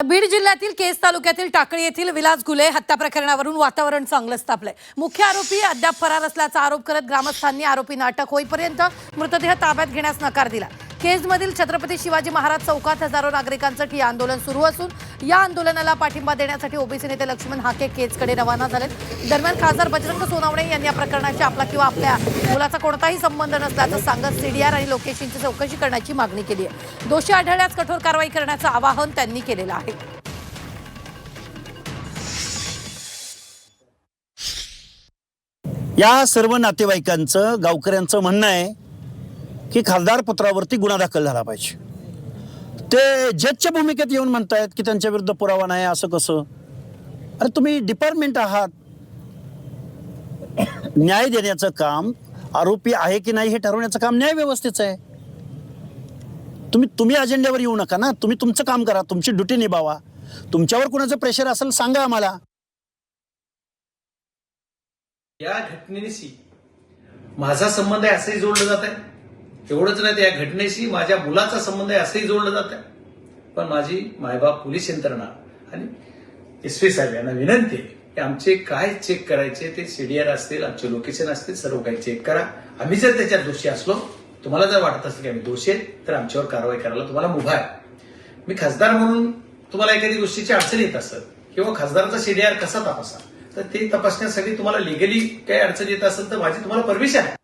बीड जिल्ह्यातील केस तालुक्यातील टाकळी येथील विलास घुले हत्या प्रकरणावरून वातावरण चांगलंच तापलंय। मुख्य आरोपी अद्याप फरार असल्याचा आरोप करत ग्रामस्थांनी आरोपींना अटक होईपर्यंत मृतदेह ताब्यात घेण्यास नकार दिला। केजमधील छत्रपती शिवाजी महाराज चौकात हजारो नागरिकांचं ठिय्या आंदोलन सुरू असून या आंदोलनाला पाठिंबा देण्यासाठी ओबीसी नेते लक्ष्मण हाके केजकडे रवाना झाले। दरम्यान खासदार बजरंग सोनवणे यांनी या प्रकरणाशी आपला किंवा आपल्या मुलाचा कोणताही संबंध नसल्याचं सांगत सीडीआर आणि लोकेशनची चौकशी करण्याची मागणी केली आहे। दोषी आढळल्यास कठोर कारवाई करण्याचं आवाहन त्यांनी केलेलं आहे। या सर्व नातेवाईकांचं गावकऱ्यांचं म्हणणं आहे की खासदार पुत्रावरती गुन्हा दाखल झाला पाहिजे। ते जजच्या भूमिकेत येऊन म्हणतायत की त्यांच्या विरुद्ध पुरावा नाही, असं कसं? अरे तुम्ही डिपार्टमेंट आहात, न्याय देण्याचं काम, आरोपी आहे की नाही हे ठरवण्याचं काम न्याय व्यवस्थेचं आहे। तुम्ही अजेंड्यावर येऊ नका ना, तुम्ही तुमचं काम करा, तुमची ड्युटी निभावा। तुमच्यावर कुणाचं प्रेशर असेल सांगा आम्हाला। या घटनेशी माझा संबंध आहे असंही जोडलं जात आहे। एवढंच नाही, या घटनेशी माझ्या मुलाचा संबंध आहे असंही जोडलं जात आहे। पण माझी मायबाप पोलीस यंत्रणा आणि एसपी साहेब यांना विनंती आहे की आमचे काय चेक करायचे ते सीडीआर असतील, आमचे लोकेशन असतील, सर्व काही चेक करा। आम्ही जर त्याच्यात दोषी असलो, तुम्हाला जर वाटत असेल की आम्ही दोषी आहेत, तर आमच्यावर कारवाई करायला तुम्हाला मुभा आहे। मी खासदार म्हणून तुम्हाला एखादी गोष्टीची अडचण येत असेल किंवा खासदाराचा सीडीआर कसा तपासा, तर ते तपासण्यासाठी तुम्हाला लिगली काही अडचण येत असेल तर माझी तुम्हाला परमिशन आहे।